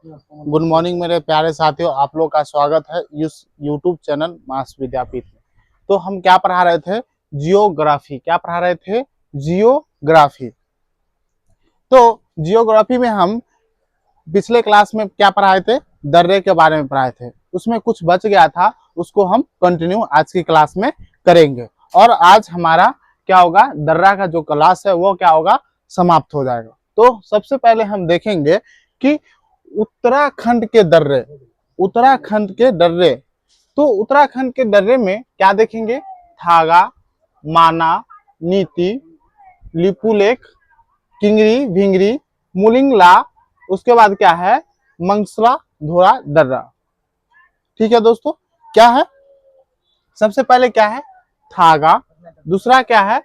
Good morning मेरे प्यारे साथियों, आप लोग का स्वागत है इस यूट्यूब चैनल मास विद्यापीठ में। तो हम क्या पढ़ा रहे थे? जियोग्राफी। क्या पढ़ा रहे थे? जियोग्राफी। तो जियोग्राफी में हम पिछले क्लास में क्या पढ़ाए थे? दर्रे के बारे में पढ़ाए थे। उसमें कुछ बच गया था, उसको हम कंटिन्यू आज की क्लास में करेंगे। और आज हमारा क्या होगा? दर्रा का जो क्लास है वो क्या होगा? समाप्त हो जाएगा। तो सबसे पहले हम देखेंगे कि उत्तराखंड के दर्रे। उत्तराखंड के दर्रे। तो उत्तराखंड के दर्रे में क्या देखेंगे? थागा, माना, नीति, लिपुलेख, किंगरी भिंगरी, मुलिंगला, उसके बाद क्या है? मंगसला धोरा दर्रा। ठीक है दोस्तों, क्या है? सबसे पहले क्या है? थागा। दूसरा क्या है?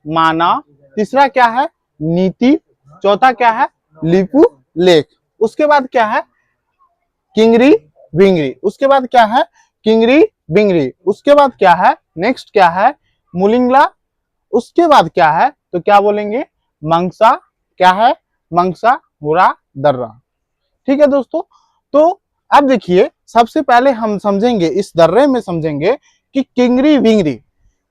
माना। तीसरा क्या है? नीति। चौथा क्या है? लिपु लेख। उसके बाद क्या है? किंगरी बिंगरी। उसके बाद क्या है? किंगरी बिंगरी। उसके बाद क्या है? नेक्स्ट क्या है? मुलिंगला। उसके बाद क्या है? तो क्या बोलेंगे? मंगसा। क्या है? मंगसा हुरा दर्रा। ठीक है दोस्तों। तो अब देखिए, सबसे पहले हम समझेंगे, इस दर्रे में समझेंगे कि किंगरी बिंगरी।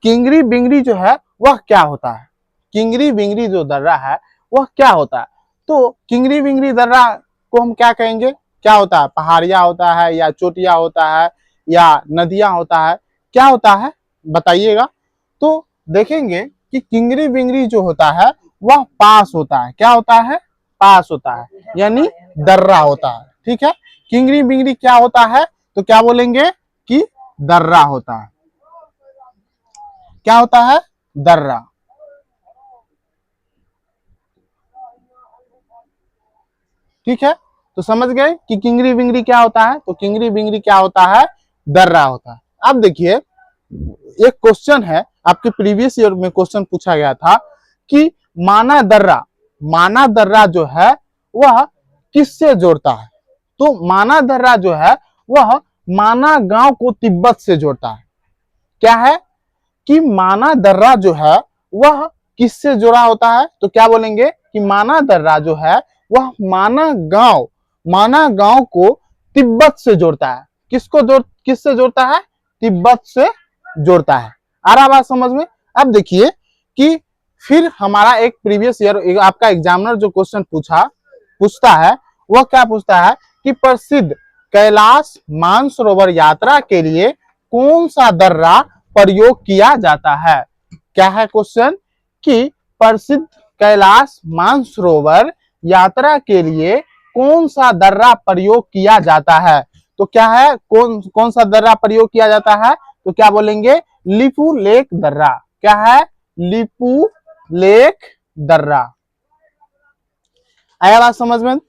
किंगरी बिंगरी जो है वह क्या होता है? किंगरी बिंगरी जो दर्रा है वह क्या होता है? तो किंगरी बिंगरी दर्रा को हम क्या कहेंगे? क्या होता है? पहाड़िया होता है या चोटिया होता है या नदियां होता है? क्या होता है बताइएगा। तो देखेंगे कि किंगरी बिंगरी जो होता है वह पास होता है। क्या होता है? पास होता है, यानी दर्रा होता है। ठीक है। किंगरी बिंगरी क्या होता है? तो क्या बोलेंगे कि दर्रा होता है। क्या होता है? दर्रा। ठीक है। तो समझ गए कि किंगरी बिंगरी क्या होता है? तो किंगरी बिंगरी क्या होता है? दर्रा होता है। अब देखिए, एक क्वेश्चन है, आपके प्रीवियस ईयर में क्वेश्चन पूछा गया था कि माना दर्रा जो है वह किससे जोड़ता है? तो माना दर्रा जो है वह माना गांव को तिब्बत से जोड़ता है। क्या है कि माना दर्रा जो है वह किससे जुड़ा होता है? तो क्या बोलेंगे कि माना दर्रा जो है वह माना गांव को तिब्बत से जोड़ता है। किससे जोड़ता है? तिब्बत से जोड़ता है। आ रहा बात समझ में? अब देखिए कि फिर हमारा एक प्रीवियस ईयर आपका एग्जामिनर जो क्वेश्चन पूछता है वह क्या पूछता है कि प्रसिद्ध कैलाश मानसरोवर यात्रा के लिए कौन सा दर्रा प्रयोग किया जाता है? क्या है क्वेश्चन कि प्रसिद्ध कैलाश मानसरोवर यात्रा के लिए कौन सा दर्रा प्रयोग किया जाता है? तो क्या है? कौन कौन सा दर्रा प्रयोग किया जाता है? तो क्या बोलेंगे? लिपु लेक दर्रा। क्या है? लिपु लेक दर्रा। आया बात समझ में?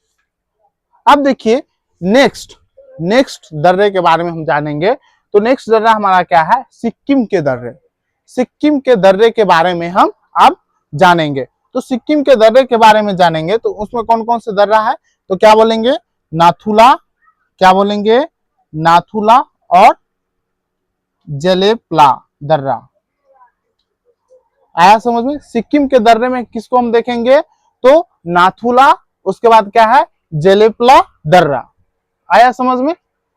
अब देखिए, नेक्स्ट दर्रे के बारे में हम जानेंगे। तो नेक्स्ट दर्रा हमारा क्या है? सिक्किम के दर्रे। सिक्किम के दर्रे के बारे में हम अब जानेंगे। तो सिक्किम के दर्रे के बारे में जानेंगे तो उसमें कौन कौन से दर्रा है? तो क्या बोलेंगे? नाथुला। क्या बोलेंगे? नाथुला और जलेपला दर्रा। आया समझ में? सिक्किम के दर्रे में किसको हम देखेंगे? तो नाथुला, उसके बाद क्या है? जलेपला दर्रा। आया समझ में?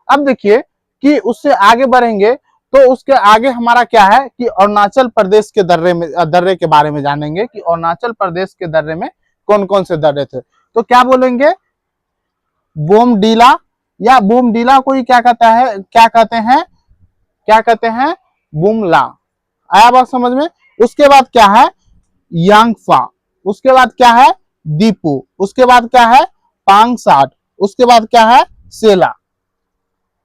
अब देखिए कि उससे आगे बढ़ेंगे तो उसके आगे हमारा क्या है कि अरुणाचल प्रदेश के दर्रे के बारे में जानेंगे कि अरुणाचल प्रदेश के दर्रे में कौन कौन से दर्रे थे। तो क्या बोलेंगे? बोमडीला, या बोमडीला को ही क्या कहते हैं? बुमला। आया बात समझ में? उसके बाद क्या है? यांगफा। उसके बाद क्या है? दीपू। उसके बाद क्या है? पांगसाट। उसके बाद क्या है? सेला।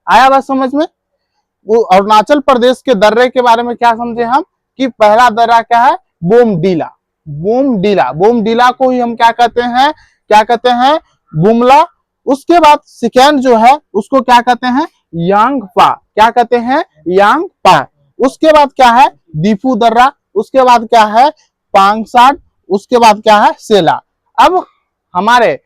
आया बात समझ में? वो अरुणाचल प्रदेश के दर्रे के बारे में क्या समझे हम कि पहला दर्रा क्या है? बोमडीला। बोमडीला को ही हम क्या कहते हैं? बुमला। उसके बाद सेकेंड जो है उसको क्या कहते हैं? यांगपा। क्या कहते हैं? यांगपा। उसके बाद क्या है? दीफू दर्रा। उसके बाद क्या है? पांगसाट। उसके बाद क्या है? सेला। अब हमारे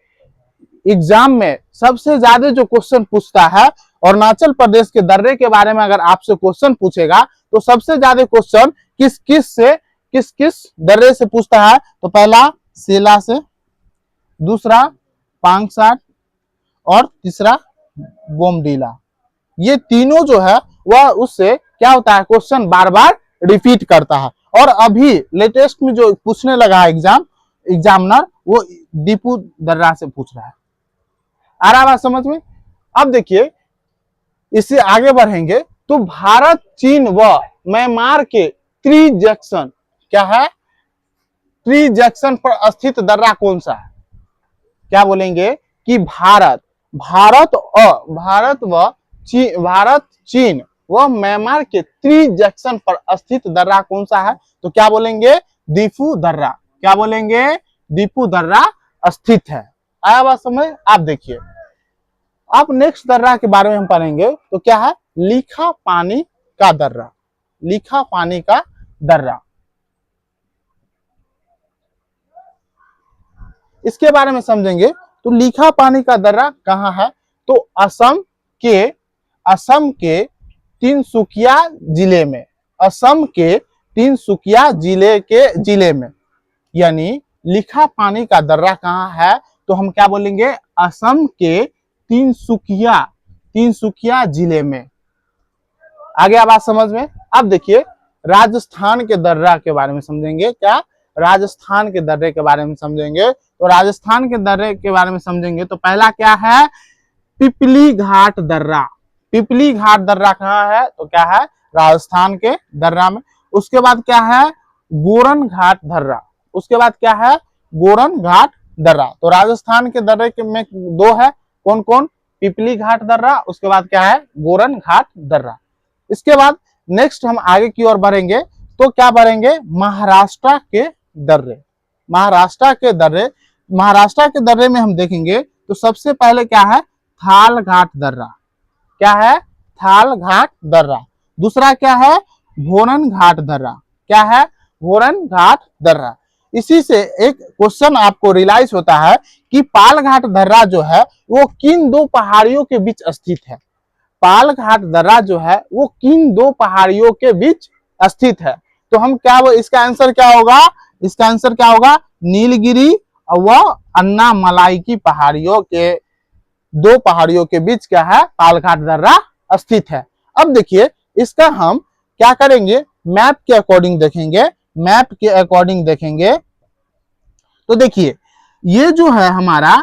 एग्जाम में सबसे ज्यादा जो क्वेश्चन पूछता है अरुणाचल प्रदेश के दर्रे के बारे में, अगर आपसे क्वेश्चन पूछेगा तो सबसे ज्यादा क्वेश्चन किस दर्रे से पूछता है? तो पहला सेला से, दूसरा पांगसाट, और तीसरा बोमडीला। ये तीनों जो है वह उससे क्या होता है, क्वेश्चन बार बार रिपीट करता है। और अभी लेटेस्ट में जो पूछने लगा है एग्जामिनर, वो दीपू दर्रा से पूछ रहा है। आ रहा बात समझ में? अब देखिए, इससे आगे बढ़ेंगे तो भारत, चीन व म्यांमार के ट्री जंक्शन, क्या है, ट्री जंक्शन पर स्थित दर्रा कौन सा है? क्या बोलेंगे कि भारत, चीन व म्यांमार के ट्री जंक्शन पर स्थित दर्रा कौन सा है? तो क्या बोलेंगे? दीफू दर्रा। क्या बोलेंगे? दीफू दर्रा स्थित है। आया बात समझ? आप देखिए, अब नेक्स्ट दर्रा के बारे में हम पढ़ेंगे तो क्या है, लिखा पानी का दर्रा। लिखा पानी का दर्रा, इसके बारे में समझेंगे तो लिखा पानी का दर्रा कहाँ है? तो असम के तिनसुकिया जिले में, असम के तिनसुकिया जिले में, यानी लिखा पानी का दर्रा कहाँ है? तो हम क्या बोलेंगे? असम के तिनसुकिया जिले में। आगे आ बात समझ में? अब देखिए, राजस्थान के दर्रा के बारे में समझेंगे। क्या? राजस्थान के दर्रे के बारे में समझेंगे। तो राजस्थान के दर्रे के बारे में समझेंगे तो पहला क्या है? पिपली घाट दर्रा। पिपली घाट दर्रा कहाँ है? तो क्या है? राजस्थान के दर्रा में। उसके बाद क्या है? गोरन घाट दर्रा। उसके बाद क्या है? गोरन घाट दर्रा। तो राजस्थान के दर्रे के में दो है, कौन कौन? पिपली घाट दर्रा, उसके बाद क्या है? गोरन घाट दर्रा। इसके बाद नेक्स्ट हम आगे की ओर बढ़ेंगे तो क्या बढ़ेंगे? महाराष्ट्र के दर्रे। महाराष्ट्र के दर्रे, महाराष्ट्र के दर्रे में हम देखेंगे तो सबसे पहले क्या है? थाल घाट दर्रा। क्या है? थाल घाट दर्रा। दूसरा क्या है? भोरन घाट दर्रा। क्या है? भोरन घाट दर्रा। इसी से एक क्वेश्चन आपको रियलाइज होता है कि पाल घाट दर्रा जो है वो किन दो पहाड़ियों के बीच स्थित है? पाल घाट दर्रा जो है वो किन दो पहाड़ियों के बीच स्थित है? तो हम क्या, वो इसका आंसर क्या होगा? इसका आंसर क्या होगा? नीलगिरी व अन्नामलाई की पहाड़ियों के, दो पहाड़ियों के बीच क्या है? पालघाट दर्रा स्थित है। अब देखिए, इसका हम क्या करेंगे? मैप के अकॉर्डिंग देखेंगे। मैप के अकॉर्डिंग देखेंगे तो देखिए, ये जो है हमारा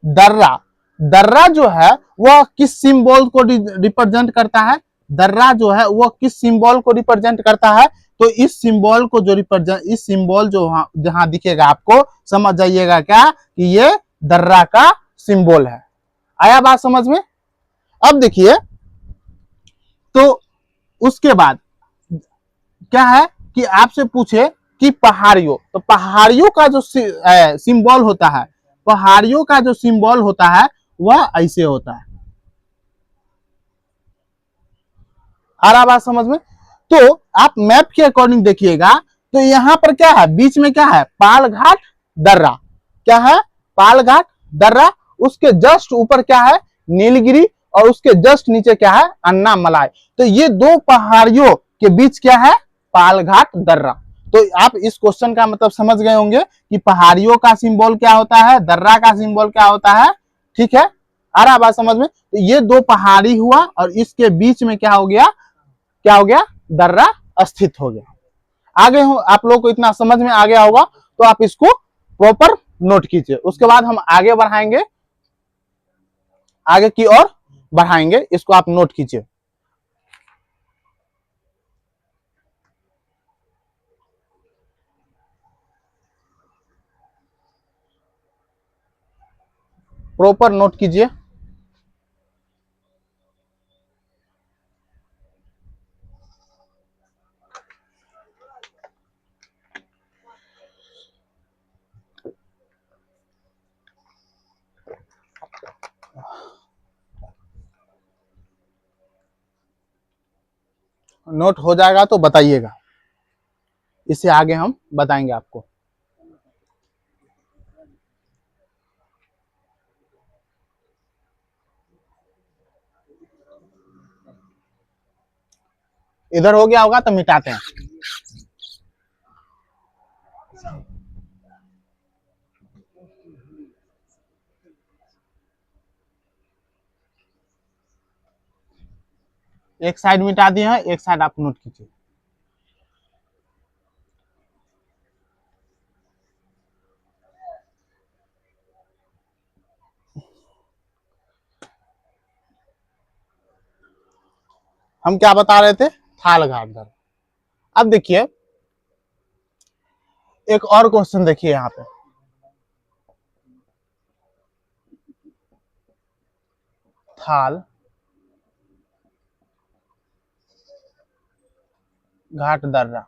दर्रा, दर्रा जो है वह किस सिंबल को रिप्रेजेंट करता है? दर्रा जो है वह किस सिंबल को रिप्रेजेंट करता है? तो इस सिंबल को जो रिप्रेजेंट, इस सिंबल जो जहां दिखेगा आपको, समझ जाइएगा क्या कि ये दर्रा का सिंबल है। आया बात समझ में? अब देखिए, तो उसके बाद क्या है कि आपसे पूछे कि पहाड़ियों, तो पहाड़ियों का जो सिंबल होता है, पहाड़ियों का जो सिंबल होता है वह ऐसे होता है। आ रहा बात समझ में? तो आप मैप के अकॉर्डिंग देखिएगा तो यहां पर क्या है? बीच में क्या है? पालघाट दर्रा। क्या है? पालघाट दर्रा। उसके जस्ट ऊपर क्या है? नीलगिरी। और उसके जस्ट नीचे क्या है? अन्नामलाई। तो ये दो पहाड़ियों के बीच क्या है? पालघाट दर्रा। तो आप इस क्वेश्चन का मतलब समझ गए होंगे कि पहाड़ियों का सिंबल क्या होता है, दर्रा का सिंबल क्या होता है। ठीक है? आ रहा बात समझ में? तो ये दो पहाड़ी हुआ और इसके बीच में क्या हो गया? क्या हो गया? दर्रा स्थित हो गया। आगे हो, आप लोग को इतना समझ में आ गया होगा तो आप इसको प्रॉपर नोट कीजिए। उसके बाद हम आगे बढ़ाएंगे, आगे की ओर बढ़ाएंगे, इसको आप नोट कीजिए। प्रॉपर नोट कीजिए। नोट हो जाएगा तो बताइएगा, इससे आगे हम बताएंगे आपको। इधर हो गया होगा तो मिटाते हैं। एक साइड मिटा दिए हैं, एक साइड आप नोट कीजिए। हम क्या बता रहे थे, थाल घाट दर्रा। अब देखिए एक और क्वेश्चन देखिए यहाँ पे, थाल घाट दर्रा।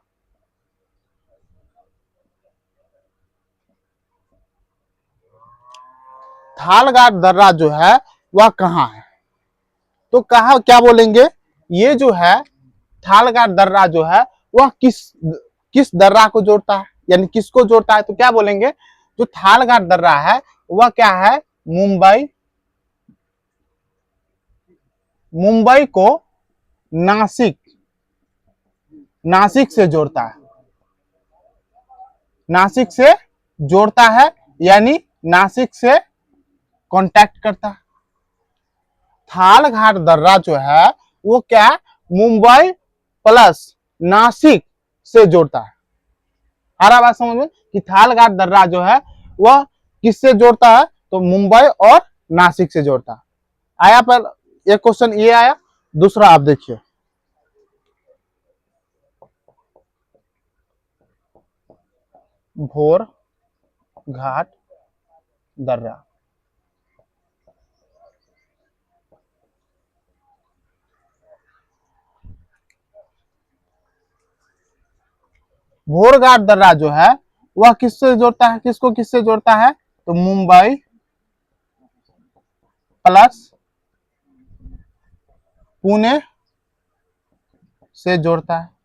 थाल घाट दर्रा जो है वह कहाँ है, तो कहा क्या बोलेंगे, ये जो है थाल घाट दर्रा जो है वह किस किस दर्रा को जोड़ता है, यानी किसको जोड़ता है, तो क्या बोलेंगे, जो थाल घाट दर्रा है वह क्या है, मुंबई को नासिक नासिक से जोड़ता है, नासिक से जोड़ता है, यानी नासिक से कांटेक्ट करता है। थाल घाट दर्रा जो है वो क्या, मुंबई प्लस नासिक से जोड़ता है। आ रहा बात समझ में, कि थाल घाट दर्रा जो है वह किससे जोड़ता है, तो मुंबई और नासिक से जोड़ता है। आया पर एक क्वेश्चन ये आया। दूसरा आप देखिए, भोर घाट दर्रा। भोर घाट दर्रा जो है वह किससे जोड़ता है, किसको किससे जोड़ता है, तो मुंबई प्लस पुणे से जोड़ता है।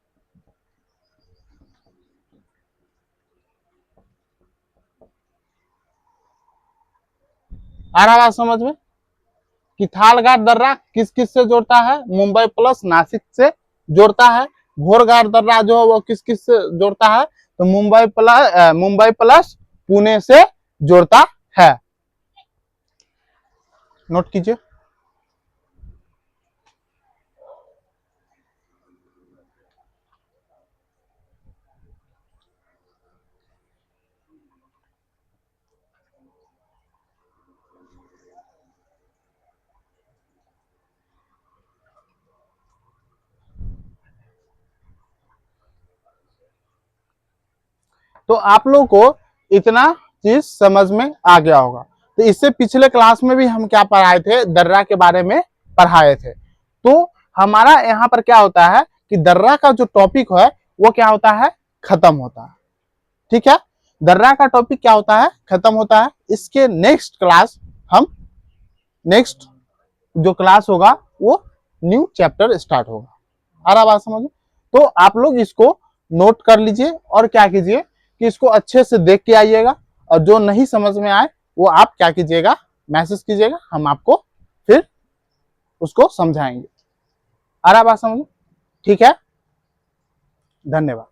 आ रहा बात समझ में, कि थाल घाट दर्रा किस किस से जोड़ता है, मुंबई प्लस नासिक से जोड़ता है। भोर घाट दर्रा जो है वो किस किस से जोड़ता है, तो मुंबई प्लस पुणे से जोड़ता है। नोट कीजिए। तो आप लोग को इतना चीज समझ में आ गया होगा। तो इससे पिछले क्लास में भी हम क्या पढ़ाए थे, दर्रा के बारे में पढ़ाए थे। तो हमारा यहाँ पर क्या होता है कि दर्रा का जो टॉपिक है वो क्या होता है, खत्म होता है। ठीक है, दर्रा का टॉपिक क्या होता है, खत्म होता है। इसके नेक्स्ट क्लास हम नेक्स्ट जो क्लास होगा वो न्यू चैप्टर स्टार्ट होगा। आ रहा बात समझ में, तो आप लोग इसको नोट कर लीजिए और क्या कीजिए कि इसको अच्छे से देख के आइएगा, और जो नहीं समझ में आए वो आप क्या कीजिएगा, मैसेज कीजिएगा, हम आपको फिर उसको समझाएंगे। आ रहा बात समझ में, ठीक है, धन्यवाद।